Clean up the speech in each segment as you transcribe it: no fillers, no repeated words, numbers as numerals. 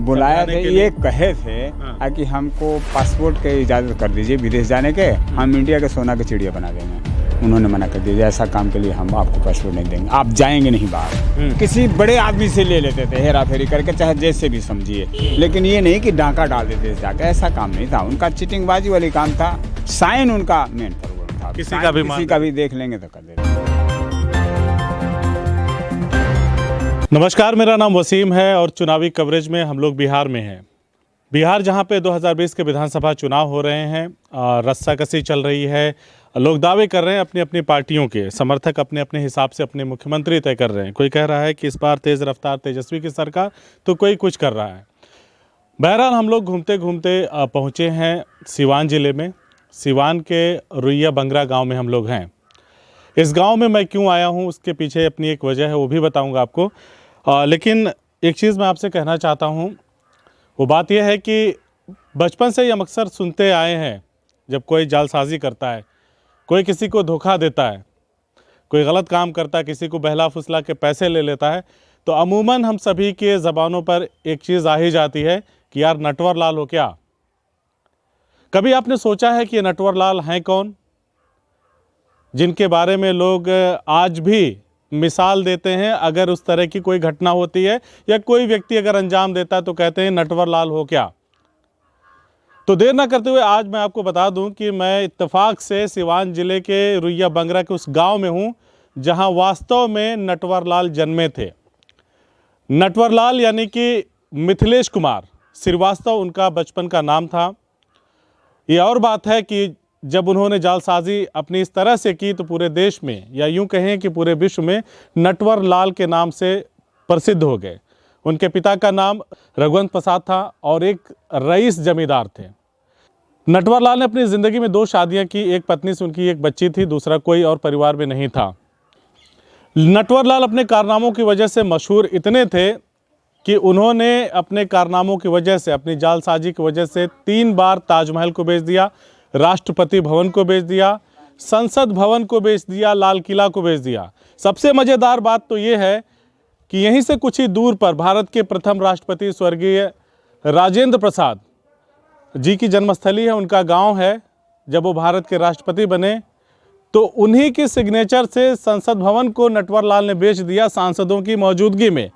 बुलाया थे, ये कहे थे कि हमको पासपोर्ट के इजाज़त कर दीजिए विदेश जाने के, हम इंडिया के सोना के चिड़िया बना देंगे। उन्होंने मना कर दिया, ऐसा काम के लिए हम आपको पासपोर्ट नहीं देंगे, आप जाएंगे नहीं बाहर। किसी बड़े आदमी से ले लेते थे हेरा फेरी करके, चाहे जैसे भी समझिए, लेकिन ये नहीं कि डाका डाल देते थे जाकर, ऐसा काम नहीं था उनका। चीटिंगबाजी वाली काम था, साइन उनका मेन प्रॉब्लम था। किसी का भी देख लेंगे तो कर देंगे। नमस्कार, मेरा नाम वसीम है और चुनावी कवरेज में हम लोग बिहार में हैं। बिहार जहां पे 2020 के विधानसभा चुनाव हो रहे हैं, रस्साकसी चल रही है, लोग दावे कर रहे हैं अपनी अपनी पार्टियों के, समर्थक अपने अपने हिसाब से अपने मुख्यमंत्री तय कर रहे हैं। कोई कह रहा है कि इस बार तेज़ रफ्तार तेजस्वी की सरकार, तो कोई कुछ कर रहा है। बहरहाल हम लोग घूमते घूमते पहुँचे हैं सिवान ज़िले में। सिवान के रुइया बंगरा गाँव में हम लोग हैं। इस गांव में मैं क्यों आया हूं, उसके पीछे अपनी एक वजह है, वो भी बताऊंगा आपको। लेकिन एक चीज़ मैं आपसे कहना चाहता हूं, वो बात यह है कि बचपन से ही हम अक्सर सुनते आए हैं, जब कोई जालसाजी करता है, कोई किसी को धोखा देता है, कोई गलत काम करता है, किसी को बहला फुसला के पैसे ले लेता है, तो अमूमन हम सभी के ज़बानों पर एक चीज़ आ ही जाती है कि यार नटवर लाल हो क्या। कभी आपने सोचा है कि ये नटवर लाल हैं कौन, जिनके बारे में लोग आज भी मिसाल देते हैं? अगर उस तरह की कोई घटना होती है या कोई व्यक्ति अगर अंजाम देता है तो कहते हैं नटवर लाल हो क्या। तो देर ना करते हुए आज मैं आपको बता दूं कि मैं इत्तेफाक से सिवान जिले के रुइया बंगरा के उस गांव में हूं जहां वास्तव में नटवर लाल जन्मे थे। नटवर लाल यानी कि मिथिलेश कुमार श्रीवास्तव उनका बचपन का नाम था। ये और बात है कि जब उन्होंने जालसाजी अपनी इस तरह से की तो पूरे देश में, या यूं कहें कि पूरे विश्व में, नटवर लाल के नाम से प्रसिद्ध हो गए। उनके पिता का नाम रघुवंश प्रसाद था और एक रईस जमींदार थे। नटवर लाल ने अपनी ज़िंदगी में 2 शादियां की, एक पत्नी से उनकी एक बच्ची थी, दूसरा कोई और परिवार में नहीं था। नटवर लाल अपने कारनामों की वजह से मशहूर इतने थे कि उन्होंने अपने कारनामों की वजह से, अपनी जालसाजी की वजह से 3 बार ताजमहल को बेच दिया, राष्ट्रपति भवन को बेच दिया, संसद भवन को बेच दिया, लाल किला को बेच दिया। सबसे मज़ेदार बात तो ये है कि यहीं से कुछ ही दूर पर भारत के प्रथम राष्ट्रपति स्वर्गीय राजेंद्र प्रसाद जी की जन्मस्थली है, उनका गांव है। जब वो भारत के राष्ट्रपति बने तो उन्हीं की सिग्नेचर से संसद भवन को नटवर लाल ने बेच दिया सांसदों की मौजूदगी में।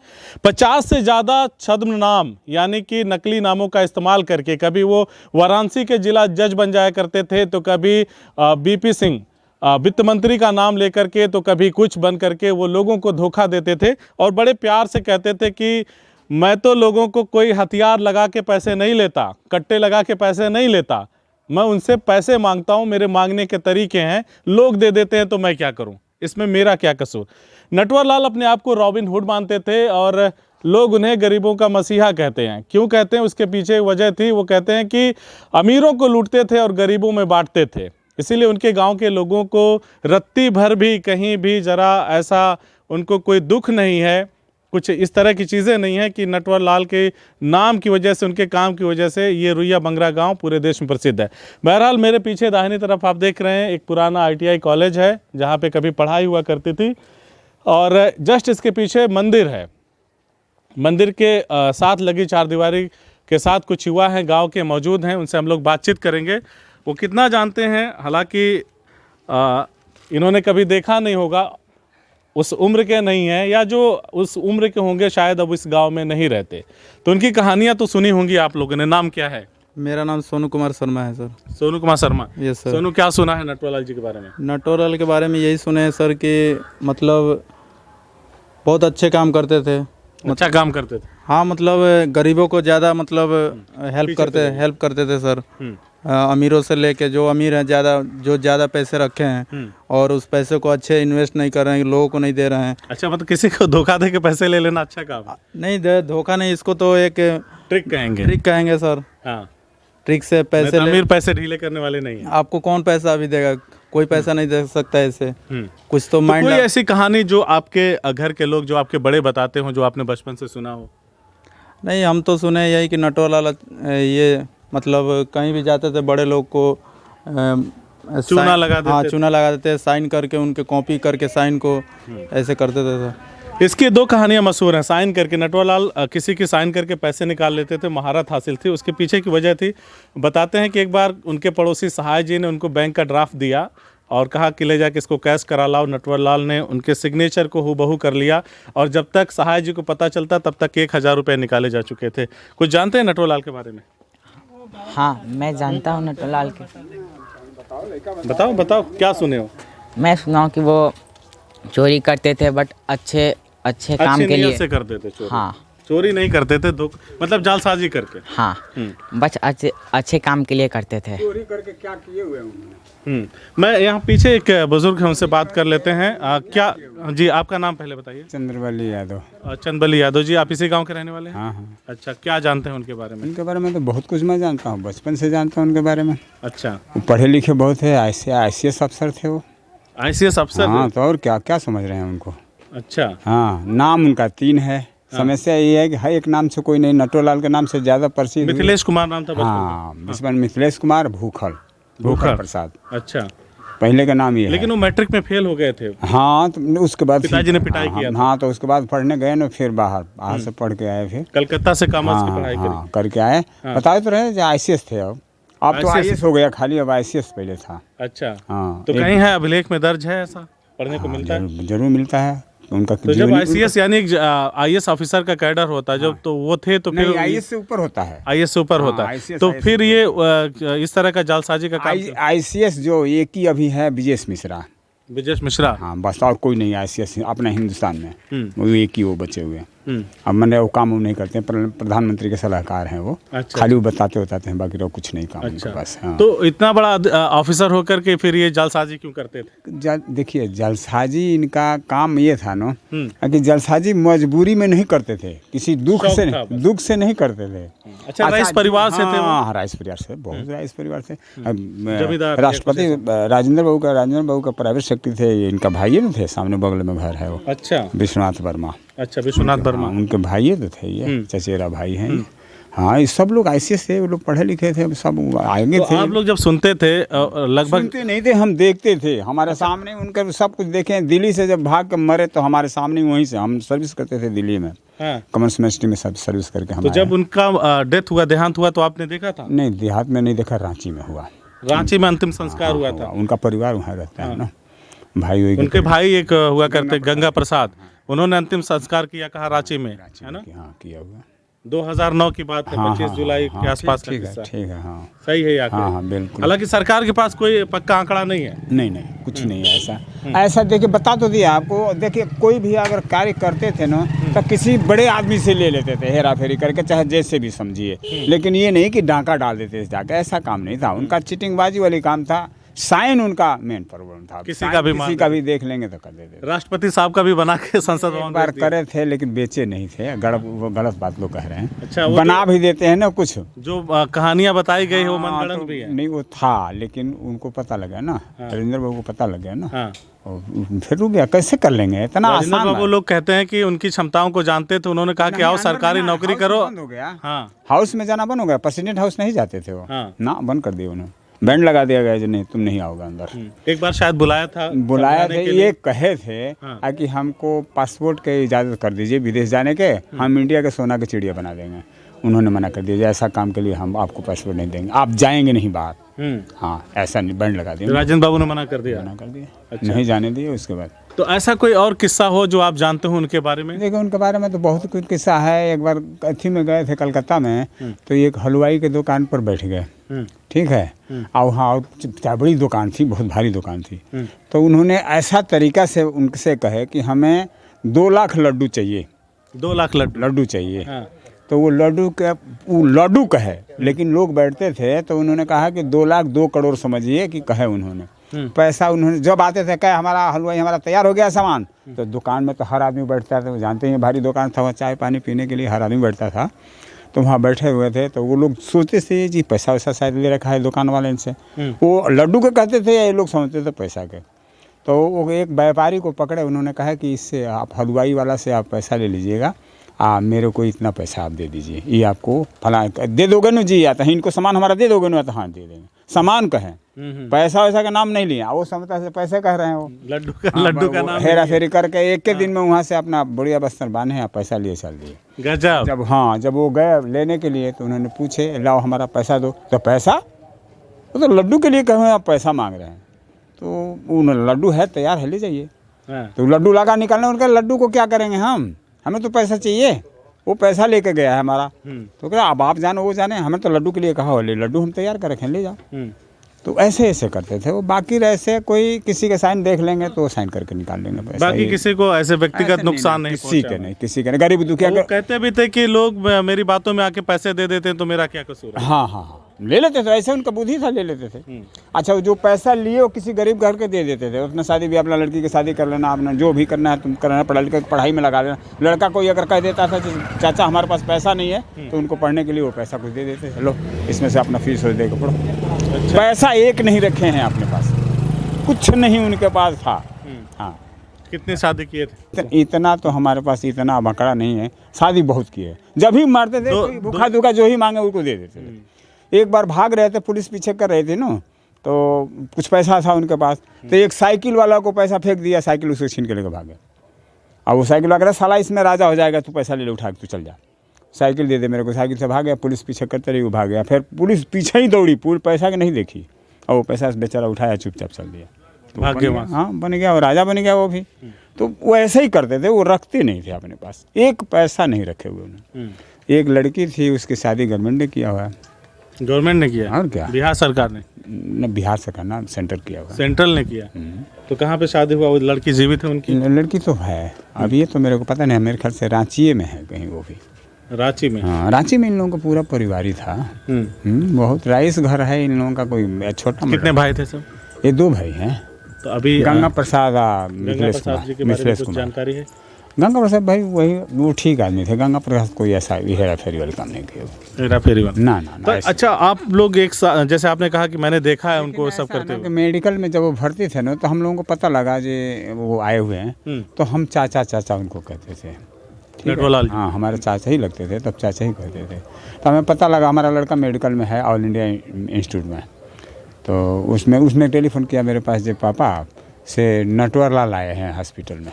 50 से ज़्यादा छद्म नाम यानी कि नकली नामों का इस्तेमाल करके, कभी वो वाराणसी के जिला जज बन जाया करते थे, तो कभी बीपी सिंह वित्त मंत्री का नाम लेकर के, तो कभी कुछ बन करके वो लोगों को धोखा देते थे और बड़े प्यार से कहते थे कि मैं तो लोगों को कोई हथियार लगा के पैसे नहीं लेता, कट्टे लगा के पैसे नहीं लेता, मैं उनसे पैसे मांगता हूं, मेरे मांगने के तरीके हैं, लोग दे देते हैं तो मैं क्या करूं, इसमें मेरा क्या कसूर। नटवर लाल अपने आप को रॉबिन हुड मानते थे और लोग उन्हें गरीबों का मसीहा कहते हैं। क्यों कहते हैं, उसके पीछे एक वजह थी। वो कहते हैं कि अमीरों को लूटते थे और गरीबों में बांटते थे, इसीलिए उनके गाँव के लोगों को रत्ती भर भी कहीं भी ज़रा ऐसा उनको कोई दुख नहीं है, कुछ इस तरह की चीज़ें नहीं है कि नटवर लाल के नाम की वजह से, उनके काम की वजह से ये रुइया बंगरा गांव पूरे देश में प्रसिद्ध है। बहरहाल मेरे पीछे दाहिनी तरफ आप देख रहे हैं एक पुराना ITI कॉलेज है जहां पे कभी पढ़ाई हुआ करती थी, और जस्ट इसके पीछे मंदिर है। मंदिर के साथ लगी चारदीवारी के साथ कुछ युवा हैं गाँव के मौजूद हैं, उनसे हम लोग बातचीत करेंगे। वो कितना जानते हैं, हालाँकि इन्होंने कभी देखा नहीं होगा, उस उम्र के नहीं हैं, या जो उस उम्र के होंगे शायद अब इस गांव में नहीं रहते, तो उनकी कहानियां तो सुनी होंगी आप लोगों ने। नाम क्या है? मेरा नाम सोनू कुमार शर्मा है sir. Sonu Kumar Sharma. Yes sir. Sonu, क्या सुना है नटवर लाल जी के बारे में? नटवर लाल के बारे में यही सुने हैं सर कि मतलब बहुत अच्छे काम करते थे। अच्छा काम करते थे। हाँ, मतलब गरीबों को ज़्यादा मतलब हेल्प करते थे सर। अमीरों से लेके, जो अमीर हैं जो ज़्यादा पैसे रखे हैं और उस पैसे को अच्छे इन्वेस्ट नहीं कर रहे हैं, लोगों को नहीं दे रहे हैं। अच्छा, मतलब किसी को धोखा दे के पैसे ले लेना अच्छा काम? नहीं, धोखा नहीं, इसको तो एक ट्रिक कहेंगे सर। हाँ, ट्रिक से पैसे अमीर पैसे ढीले करने वाले नहीं है। आपको कौन पैसा अभी देगा? कोई पैसा नहीं दे सकता ऐसे। कुछ तो माइंड। कोई ऐसी कहानी जो आपके घर के लोग, जो आपके बड़े बताते हो, जो आपने बचपन से सुना हो? नहीं, हम तो सुने यही कि नटवर लाल ये मतलब कहीं भी जाते थे बड़े लोग को चूना लगा देते। हाँ, चूना लगा देते, साइन करके, उनके कॉपी करके साइन को ऐसे करते थे। इसकी दो कहानियां मशहूर हैं। साइन करके नटवरलाल किसी की साइन करके पैसे निकाल लेते थे, महारत हासिल थी। उसके पीछे की वजह थी, बताते हैं कि एक बार उनके पड़ोसी सहाय जी ने उनको बैंक का ड्राफ्ट दिया और कहा कि ले जाके इसको कैश करा लाओ। नटवरलाल ने उनके सिग्नेचर को हूबहू कर लिया और जब तक सहाय जी को पता चलता तब तक 1000 रुपये निकाले जा चुके थे। कुछ जानते हैं नटवरलाल के बारे में? हाँ, मैं जानता हूँ नटवरलाल के। बताओ बताओ, क्या सुने हो? मैं सुना हूँ कि वो चोरी करते थे, बट अच्छे काम अच्छी के नीयत लिए। से करते थे चोरी। हाँ चोरी नहीं करते थे, मतलब जालसाजी करके। हाँ, बस अच्छे काम के लिए करते थे। चोरी करके क्या किए हुए उन्होंने? मैं यहाँ पीछे एक बुजुर्ग है, उनसे बात कर लेते हैं। क्या जी, आपका नाम पहले बताइए। चंद्रवली यादव। चंदबली यादव जी, आप इसी गांव के रहने वाले हैं? हाँ हाँ, अच्छा, क्या जानते हैं उनके बारे में? उनके बारे में तो बहुत कुछ मैं जानता हूँ, बचपन से जानता हूँ उनके बारे में। अच्छा, वो पढ़े लिखे बहुत है, ICS अफसर थे वो। ICS अफसर? हाँ, तो और क्या क्या समझ रहे हैं उनको? अच्छा, हाँ, नाम उनका 3 है। समस्या ये है कि हर एक नाम से कोई नहीं, नटवरलाल के नाम से ज़्यादा प्रसिद्ध हुए। मिथिलेश कुमार नाम था बचपन हाँ, बचपन मिथिलेश कुमार भूखल प्रसाद, में। अच्छा, पहले का नाम ये है। लेकिन वो मैट्रिक में फेल हो गए थे। हाँ, तो उसके बाद पिताजी ने पिटाई किया था। हाँ, तो उसके बाद पढ़ने गए ना, फिर बाहर से पढ़ के आए फिर। कलकत्ता से कॉमर्स की हाँ पढ़ाई हाँ, करी। करके आए। बताए तो रहे ICS थे। अब तो ICS IAS हो गया खाली, अब ICS पहले था। अच्छा, हाँ, तो कहीं है अभिलेख में दर्ज है ऐसा पढ़ने को मिलता है? जरूर मिलता है उनका। तो जब ICS यानी एक IAS ऑफिसर का कैडर होता है, जब तो वो थे तो फिर IAS से ऊपर होता है। IAS से ऊपर होता है, तो फिर ये इस तरह का जालसाजी का काम। ICS जो एक ही अभी है, ब्रिजेश मिश्रा। ब्रिजेश मिश्रा। हाँ, बस और कोई नहीं ICS अपने हिंदुस्तान में, वो एक ही वो बचे हुए हैं। अब मैंने वो काम नहीं करते हैं, प्रधानमंत्री के सलाहकार हैं वो। अच्छा, खाली वो बताते हैं, बाकी तो कुछ नहीं काम अच्छा, उनके पास। हाँ। तो इतना बड़ा ऑफिसर होकर के फिर ये जालसाजी क्यों करते थे? देखिए, जलसाजी इनका काम ये था ना कि जलसाजी मजबूरी में नहीं करते थे, किसी दुख से नहीं करते थे। अच्छा, राइस परिवार से थे वो? हाँ, राइस परिवार से, बहुत राइस परिवार से। जमींदार राष्ट्रपति राजेंद्र बाबू का प्राइवेट सेक्रेटरी थे। इनका भाई ना थे, सामने बगल में घर है वो। अच्छा, विश्वनाथ वर्मा। अच्छा, विश्वनाथ वर्मा। हाँ, उनके भाई तो थे ये, चचेरा भाई हैं। हाँ, ये सब लोग ICS थे, वो लोग पढ़े लिखे थे, सब आगे तो थे। आप लोग जब सुनते थे, लगभग सुनते नहीं थे, हम देखते थे। हमारे सामने उनका सब कुछ देखे। दिल्ली से जब भाग के मरे तो हमारे सामने, वहीं से हम सर्विस करते थे दिल्ली में। हाँ। कॉमर्स यूनिवर्सिटी में सब सर्विस करके हम तो जब उनका डेथ हुआ, देहांत हुआ, तो आपने देखा था? नहीं, देहात में नहीं देखा, रांची में हुआ। रांची में अंतिम संस्कार हुआ था। उनका परिवार वहाँ रहता है ना, भाई। उनके भाई एक हुआ करते, गंगा प्रसाद, उन्होंने अंतिम संस्कार किया, कहा रांची में, है ना? हाँ, किया हुआ। 2009 की बात है, 25 जुलाई के आसपास का किस्सा। ठीक है। हाँ, सही है आंकड़े? हाँ, बिल्कुल। हालांकि सरकार के पास कोई पक्का आंकड़ा नहीं है। नहीं, कुछ नहीं है ऐसा। देखिए, बता तो दिया आपको। देखिए, कोई भी अगर कार्य करते थे ना, तो किसी बड़े आदमी से ले लेते थे, हेरा फेरी करके, चाहे जैसे भी समझिए। लेकिन ये नहीं कि डांका डाल देते थे जाके, ऐसा काम नहीं था उनका। चीटिंगबाजी वाली काम था। साइन उनका मेन प्रॉब्लम था। किसी का भी देख लेंगे तो कर देते। राष्ट्रपति साहब का भी बना के संसद भवन बार करे थे, लेकिन बेचे नहीं थे। गलत बात लोग कह रहे हैं। अच्छा, बना भी देते हैं ना कुछ, जो कहानियां बताई गई है वो मनगढ़ंत भी है। नहीं, वो था, लेकिन उनको पता लगा ना, राजेंद्र बाबू को पता लग गया ना। हाँ। और फिर रुक गया, कैसे कर लेंगे इतना आसान? बाबू लोग कहते हैं कि उनकी क्षमताओं को जानते थे, उन्होंने कहा कि आओ सरकारी नौकरी करो। बंद हो गया। हाँ, हाउस में जाना बंद हो गया। प्रेसिडेंट हाउस नहीं जाते थे वो। हाँ। ना, बंद कर दिया उन्होंने। बैंड लगा दिया गया, जो नहीं, तुम नहीं आओगे अंदर। एक बार शायद बुलाया थे, ये कहे थे कि हमको पासपोर्ट की इजाज़त कर दीजिए विदेश जाने के, हम इंडिया के सोना के चिड़िया बना देंगे। उन्होंने मना कर दिया, ऐसा काम के लिए हम आपको पासपोर्ट नहीं देंगे, आप जाएंगे नहीं बाहर। हाँ, ऐसा नहीं, बैंड लगा दिया। राजेंद्र बाबू ने मना कर दिया? अच्छा। नहीं जाने दिए। उसके बाद तो ऐसा कोई और किस्सा हो जो आप जानते हो उनके बारे में? देखो, उनके बारे में तो बहुत कुछ किस्सा है। एक बार अथी में गए थे कलकत्ता में, तो एक हलवाई के दुकान पर बैठ गए। ठीक है। और वहाँ बड़ी दुकान थी, बहुत भारी दुकान थी। तो उन्होंने ऐसा तरीका से उनसे कहे कि हमें 2 लाख लड्डू चाहिए। 2 लाख लड्डू चाहिए। तो वो लड्डू कहे, लेकिन लोग बैठते थे, तो उन्होंने कहा कि 2 लाख 2 करोड़ समझिए कि कहे उन्होंने। पैसा उन्होंने जब आते थे, कहे हमारा हलवाई, हमारा तैयार हो गया सामान। तो दुकान में तो हर आदमी बैठता था, वो जानते हैं भारी दुकान था, वहाँ चाय पानी पीने के लिए हर आदमी बैठता था। तो वहाँ बैठे हुए थे, तो वो लोग सोचते थे जी पैसा वैसा शायद ले रखा है दुकान वाले इनसे। वो लड्डू के कहते थे या ये लोग समझते थे पैसा के। तो वो एक व्यापारी को पकड़े, उन्होंने कहा कि इससे आप हलवाई वाला से आप पैसा ले लीजिएगा, मेरे को इतना पैसा आप दे दीजिए, ये आपको फला दे दोगे ना जी, या तो इनको सामान हमारा दे दोगे ना, तो हाँ दे देंगे। सामान कहें, पैसा वैसा का नाम नहीं लिया, वो समझता से पैसे कह रहे हैं वो। लड्डू का नाम हेरा फेरी करके एक के दिन में वहाँ से अपना बुढ़िया बस्तर बांधे, पैसा लिए चल दिए। गजब। जब वो गए लेने के लिए तो उन्होंने पूछे लाओ हमारा पैसा दो, तो पैसा, वो तो लड्डू के लिए कहे आप पैसा मांग रहे हैं, तो उन लड्डू है तैयार है ले जाइए। तो लड्डू लगा निकालने, उनका लड्डू को क्या करेंगे हम, हमें तो पैसा चाहिए। वो पैसा लेके गया है हमारा, तो क्या अब आप जानो वो जाने, हमें तो लड्डू के लिए कहा हो, ले लड्डू हम तैयार कर रखे ले जाओ। तो ऐसे करते थे वो। बाकी ऐसे कोई किसी के साइन देख लेंगे तो साइन करके निकाल लेंगे पैसा। बाकी किसी को ऐसे व्यक्तिगत नुकसान नहीं किसी के नहीं, किसी के नहीं, गरीब दुखिया वो कहते भी थे कि लोग मेरी बातों में आके पैसे दे देते हैं तो मेरा क्या कसूर है। हाँ ले लेते थे, ऐसे उनका बुद्धि था, ले लेते थे। अच्छा जो पैसा लिए वो किसी गरीब घर के दे देते थे, अपना शादी भी, अपना लड़की की शादी कर लेना, अपना जो भी करना है तुम करना, पढ़ाई में लगा लेना। लड़का कोई अगर कह देता था चाचा हमारे पास पैसा नहीं है, तो उनको पढ़ने के लिए वो पैसा कुछ दे देते थे, लो इसमें से अपना फीस दे के पढ़ो। अच्छा। पैसा एक नहीं रखे हैं अपने पास, कुछ नहीं उनके पास था। हाँ कितने शादी किए थे? इतना तो हमारे पास इतना बकरा नहीं है, शादी बहुत किए। जब भी मारते थे कोई भूखा दुखा जो ही मांगे उनको दे देते थे। एक बार भाग रहे थे, पुलिस पीछे कर रही थी ना, तो कुछ पैसा था उनके पास, तो एक साइकिल वाला को पैसा फेंक दिया, साइकिल उसको छीन के लेकर भागे। अब वो साइकिल वाला साला इसमें राजा हो जाएगा, तू पैसा ले ले उठा के तू चल जा, साइकिल दे दे मेरे को। साइकिल से भाग गया, पुलिस पीछे करते रही, वो भाग गया। फिर पुलिस पीछे ही दौड़ी, पूरी पैसा की नहीं देखी, और वो पैसा बेचारा उठाया चुपचाप चल दिया, भाग गया। हाँ बन गया, और राजा बन गया वो भी। तो वो ऐसे ही करते थे, वो रखते नहीं थे अपने पास, एक पैसा नहीं रखे हुए उन्होंने। एक लड़की थी, उसकी शादी गवर्नमेंट ने किया हुआ है। गवर्नमेंट ने किया? और क्या, बिहार सरकार ने? न बिहार सरकार ना, सेंटर किया हुआ। सेंट्रल ने किया। तो कहाँ पे शादी हुआ? वो लड़की जीवित है उनकी? लड़की तो है, अब ये तो मेरे को पता नहीं, मेरे ख्याल से रांची में है कहीं वो भी। रांची में? हाँ रांची में इन लोगों का पूरा परिवार ही था। बहुत राइस घर है इन लोगों का, कोई छोटा। कितने भाई थे सब? ये 2 भाई हैं। तो अभी गंगा प्रसाद मिथिलेश कुमार जानकारी है? गंगा प्रसाद भाई वही, वो ठीक आदमी थे। गंगा प्रसाद कोई ऐसा हेरा फेरी वाले काम नहीं किया, हेरा फेरी वाला ना। तो अच्छा आप लोग एक जैसे आपने कहा कि मैंने देखा है उनको सब करते हुए। मेडिकल में जब वो भर्ती थे ना, तो हम लोगों को पता लगा जो वो आए हुए हैं, तो हम चाचा उनको कहते थे। नटवरलाल? हाँ हमारे चाचा ही लगते थे, तब चाचा ही कहते थे। तो हमें पता लगा हमारा लड़का मेडिकल में है, ऑल इंडिया इंस्टीट्यूट में। तो उसने टेलीफोन किया मेरे पास, जो पापा से नटवरलाल आए हैं हॉस्पिटल में।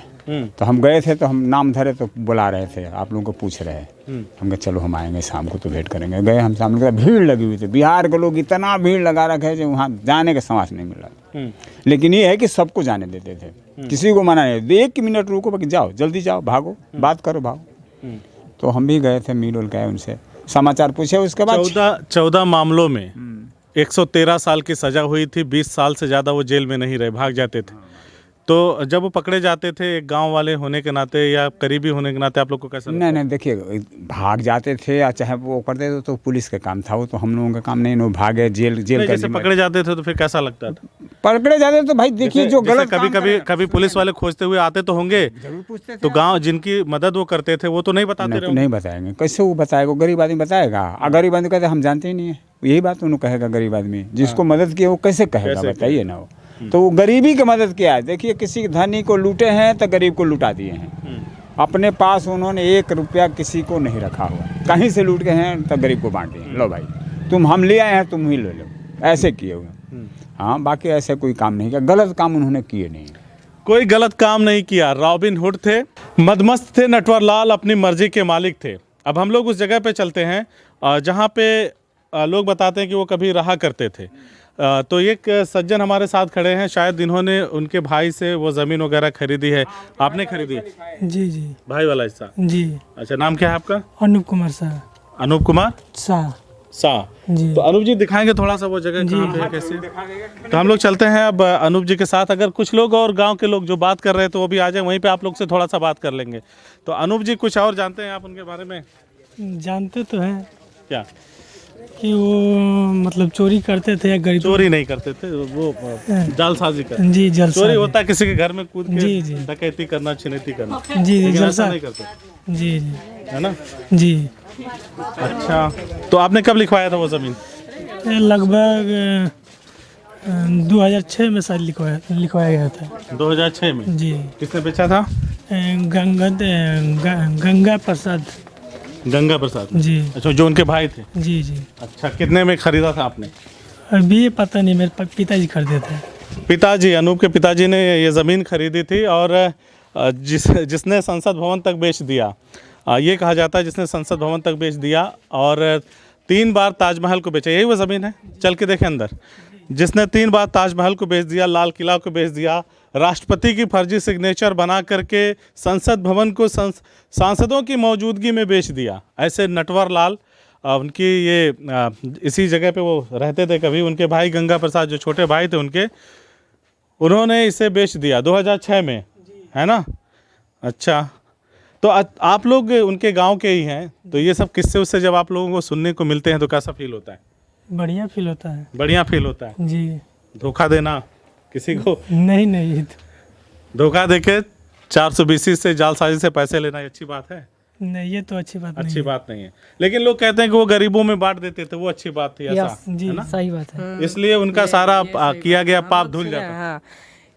तो हम गए थे, तो हम नाम धरे तो बुला रहे थे, आप लोगों को पूछ रहे हैं। हम कहा चलो हम आएंगे शाम को तो भेंट करेंगे। गए हम सामने का, भीड़ लगी हुई थी, बिहार के लोग इतना भीड़ लगा रखे जो वहाँ जाने का समास नहीं मिला। लेकिन ये है कि सबको जाने देते थे, किसी को मना नहीं। 1 मिनट रुको, बाकी जाओ, जल्दी जाओ, भागो, बात करो, भागो। तो हम भी गए थे, मिल उल गए, उनसे समाचार पूछे। उसके बाद 14 मामलों में 113 साल की सजा हुई थी। 20 साल से ज़्यादा वो जेल में नहीं रहे, भाग जाते थे। तो जब वो पकड़े जाते थे, एक गांव वाले होने के नाते या करीबी होने के नाते आप लोग को कैसा लगता? नहीं देखिए, भाग जाते थे या चाहे वो करते थे तो पुलिस का काम था, वो तो हम लोगों का काम नहीं। वो भागे जेल जैसे पकड़े जाते थे तो फिर कैसा लगता था? पकड़े जाते तो भाई देखिए जो गलत कभी पुलिस वाले खोजते हुए आते तो होंगे, तो गाँव जिनकी मदद वो करते थे वो तो नहीं बताते रहे? नहीं बताएंगे, कैसे वो बताएगा? गरीब आदमी बताएगा? गरीब आदमी कहते हम जानते ही नहीं है, यही बात उन्होंने कहेगा। गरीब आदमी जिसको मदद किया वो कैसे कहेगा, बताइए ना। वो तो वो गरीबी की मदद किया है। देखिए किसी धनी को लूटे हैं तो गरीब को लुटा दिए हैं। अपने पास उन्होंने 1 रुपया किसी को नहीं रखा हुआ, कहीं से लूट के हैं तो गरीब को बांट दिए, लो भाई हम ले आए हैं, तुम ही ले लो, ऐसे किए हुए। हाँ बाकी ऐसे कोई काम नहीं किया, गलत काम उन्होंने किए नहीं, कोई गलत काम नहीं किया। रॉबिन हुड थे, मदमस्त थे, नटवरलाल अपनी मर्जी के मालिक थे। अब हम लोग उस जगह पे चलते हैं जहाँ पे लोग बताते हैं कि वो कभी रहा करते थे। तो एक सज्जन हमारे साथ खड़े हैं, शायद इन्होंने उनके भाई से वो ज़मीन वगैरह खरीदी है। आपने खरीदी? जी जी, भाई वाला हिस्सा? जी। अच्छा, नाम क्या है आपका? अनूप कुमार शाह। अनूप कुमार शाह जी। तो अनूप जी दिखाएंगे थोड़ा सा वो जगह कहाँ पे है, कैसे? तो हम लोग चलते हैं अब अनूप जी के साथ। अगर कुछ लोग और गांव के लोग जो बात कर रहे हैं तो वो भी आ जाए, वहीं पे आप लोग से थोड़ा सा बात कर लेंगे। तो अनूप जी कुछ और जानते हैं आप उनके बारे में? जानते तो हैं क्या कि वो मतलब चोरी करते थे या गरीब? चोरी नहीं करते थे, वो जालसाजी करते। जी जलसा चोरी होता है किसी के घर में कूद जी जी के डकैती करना, छिनैती करना। जी जी जलसा नहीं करते, जी जी है ना? जी। अच्छा, तो आपने कब लिखवाया था वो ज़मीन? लगभग 2006 में शायद लिखवाया गया था। 2006 में? जी। किसने बेचा था? गंगा प्रसाद। गंगा प्रसाद जी। अच्छा, जो उनके भाई थे? जी जी। अच्छा, कितने में खरीदा था आपने? अभी ये पता नहीं, मेरे पिताजी खरीदे थे। पिताजी, अनूप के पिताजी ने ये ज़मीन खरीदी थी और जिसने संसद भवन तक बेच दिया, ये कहा जाता है जिसने संसद भवन तक बेच दिया और 3 बार ताजमहल को बेचा। यही वो ज़मीन है, चल के देखें अंदर। जिसने 3 बार ताजमहल को बेच दिया, लाल किला को बेच दिया, राष्ट्रपति की फर्जी सिग्नेचर बना करके संसद भवन को सांसदों की मौजूदगी में बेच दिया। ऐसे नटवर लाल, उनकी ये इसी जगह पे वो रहते थे कभी, उनके भाई गंगा प्रसाद जो छोटे भाई थे उनके, उन्होंने इसे बेच दिया 2006 में, है ना। अच्छा, तो आप लोग उनके गांव के ही हैं, तो ये सब किस्से उससे जब आप लोगों को सुनने को मिलते हैं तो कैसा फील होता है? बढ़िया फील होता है। बढ़िया फील होता है जी। धोखा देना किसी को? नहीं, धोखा देके 420 से जालसाजी से पैसे लेना ये अच्छी बात है? नहीं, ये तो अच्छी बात नहीं अच्छी है। बात नहीं है, लेकिन लोग कहते हैं कि वो गरीबों में बांट देते थे, वो अच्छी बात थी, ऐसा जी, सही बात है। इसलिए उनका सारा किया गया पाप धुल जाता। हाँ,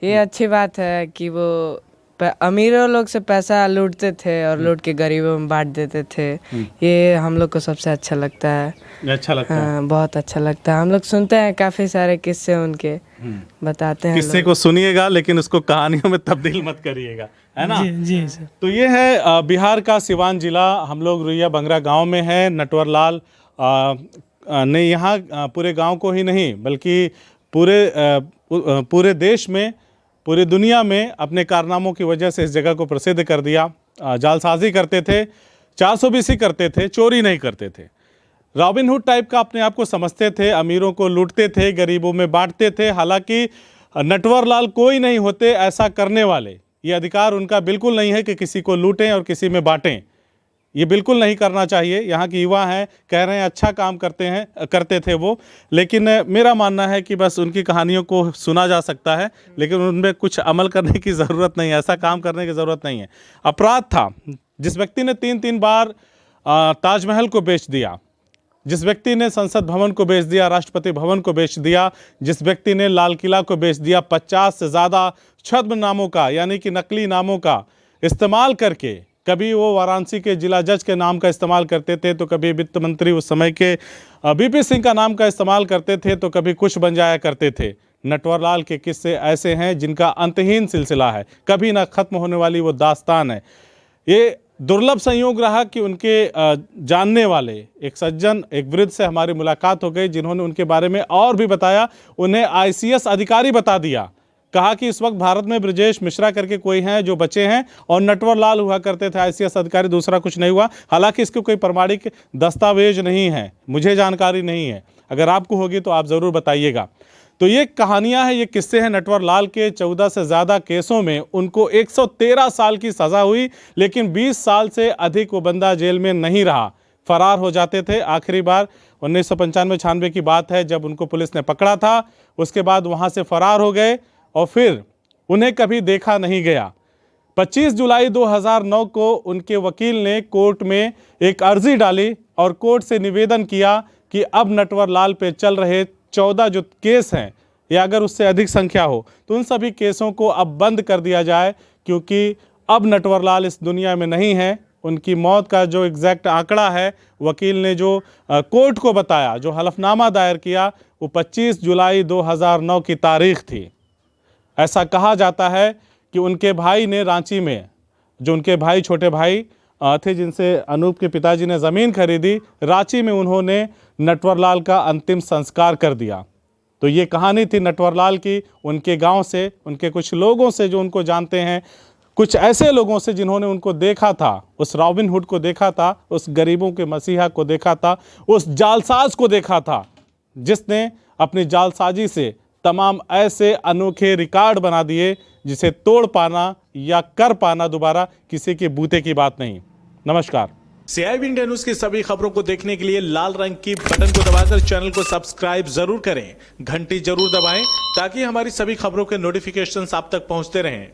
ये अच्छी बात है कि वो अमीरों लोग से पैसा लूटते थे और लूट के गरीबों में बांट देते थे। ये हम लोग को सबसे अच्छा लगता है। अच्छा लगता है? हाँ, बहुत अच्छा लगता है। हम लोग सुनते हैं काफ़ी सारे किस्से उनके, बताते हैं किस्से को सुनिएगा लेकिन उसको कहानियों में तब्दील मत करिएगा, है ना। जी सर। तो ये है बिहार का सिवान जिला। हम लोग रुइया बंगरा गांव में है। नटवर लाल ने यहाँ पूरे गांव को ही नहीं बल्कि पूरे देश में, पूरी दुनिया में अपने कारनामों की वजह से इस जगह को प्रसिद्ध कर दिया। जालसाजी करते थे, 420 करते थे, चोरी नहीं करते थे। रॉबिनहुड टाइप का अपने आप को समझते थे, अमीरों को लूटते थे, गरीबों में बांटते थे। हालांकि नटवर लाल कोई नहीं होते ऐसा करने वाले। ये अधिकार उनका बिल्कुल नहीं है कि किसी को लूटें और किसी में बांटें। ये बिल्कुल नहीं करना चाहिए। यहाँ के युवा हैं, कह रहे हैं अच्छा काम करते थे वो, लेकिन मेरा मानना है कि बस उनकी कहानियों को सुना जा सकता है लेकिन उनमें कुछ अमल करने की ज़रूरत नहीं है, ऐसा काम करने की ज़रूरत नहीं है। अपराध था जिस व्यक्ति ने 3 बार ताजमहल को बेच दिया, जिस व्यक्ति ने संसद भवन को बेच दिया, राष्ट्रपति भवन को बेच दिया, जिस व्यक्ति ने लाल किला को बेच दिया, 50 से ज़्यादा छद्म नामों का यानी कि नकली नामों का इस्तेमाल करके, कभी वो वाराणसी के जिला जज के नाम का इस्तेमाल करते थे तो कभी वित्त मंत्री उस समय के बीपी सिंह का नाम का इस्तेमाल करते थे तो कभी कुछ बन जाया करते थे। नटवर लाल के किस्से ऐसे हैं जिनका अंतहीन सिलसिला है, कभी ना ख़त्म होने वाली वो दास्तान है। ये दुर्लभ संयोग रहा कि उनके जानने वाले एक सज्जन, एक वृद्ध से हमारी मुलाकात हो गई जिन्होंने उनके बारे में और भी बताया। उन्हें आईसीएस अधिकारी बता दिया, कहा कि इस वक्त भारत में ब्रजेश मिश्रा करके कोई हैं जो बचे हैं और नटवर लाल हुआ करते थे आईसीएस अधिकारी, दूसरा कुछ नहीं हुआ। हालांकि इसके कोई प्रमाणिक दस्तावेज नहीं है, मुझे जानकारी नहीं है, अगर आपको होगी तो आप ज़रूर बताइएगा। तो ये कहानियां हैं, ये किस्से हैं नटवर लाल के। 14 से ज़्यादा केसों में उनको 113 साल की सज़ा हुई, लेकिन 20 साल से अधिक वो बंदा जेल में नहीं रहा, फरार हो जाते थे। आखिरी बार 1995-96 की बात है जब उनको पुलिस ने पकड़ा था, उसके बाद वहाँ से फरार हो गए और फिर उन्हें कभी देखा नहीं गया। 25 जुलाई 2009 को उनके वकील ने कोर्ट में एक अर्जी डाली और कोर्ट से निवेदन किया कि अब नटवर लाल पे चल रहे 14 जो केस हैं या अगर उससे अधिक संख्या हो तो उन सभी केसों को अब बंद कर दिया जाए, क्योंकि अब नटवर लाल इस दुनिया में नहीं है। उनकी मौत का जो एग्जैक्ट आंकड़ा है वकील ने जो कोर्ट को बताया, जो हलफनामा दायर किया, वो 25 जुलाई 2009 की तारीख थी। ऐसा कहा जाता है कि उनके भाई ने रांची में, जो उनके भाई छोटे भाई थे जिनसे अनूप के पिताजी ने ज़मीन खरीदी, रांची में उन्होंने नटवर लाल का अंतिम संस्कार कर दिया। तो ये कहानी थी नटवर लाल की, उनके गांव से, उनके कुछ लोगों से जो उनको जानते हैं, कुछ ऐसे लोगों से जिन्होंने उनको देखा था, उस रॉबिनहुड को देखा था, उस गरीबों के मसीहा को देखा था, उस जालसाज को देखा था जिसने अपनी जालसाजी से तमाम ऐसे अनोखे रिकॉर्ड बना दिए जिसे तोड़ पाना या कर पाना दोबारा किसी के बूते की बात नहीं। नमस्कार। CIB इंडिया न्यूज की सभी खबरों को देखने के लिए लाल रंग की बटन को दबाकर चैनल को सब्सक्राइब जरूर करें, घंटी जरूर दबाएं ताकि हमारी सभी खबरों के नोटिफिकेशंस आप तक पहुंचते रहें।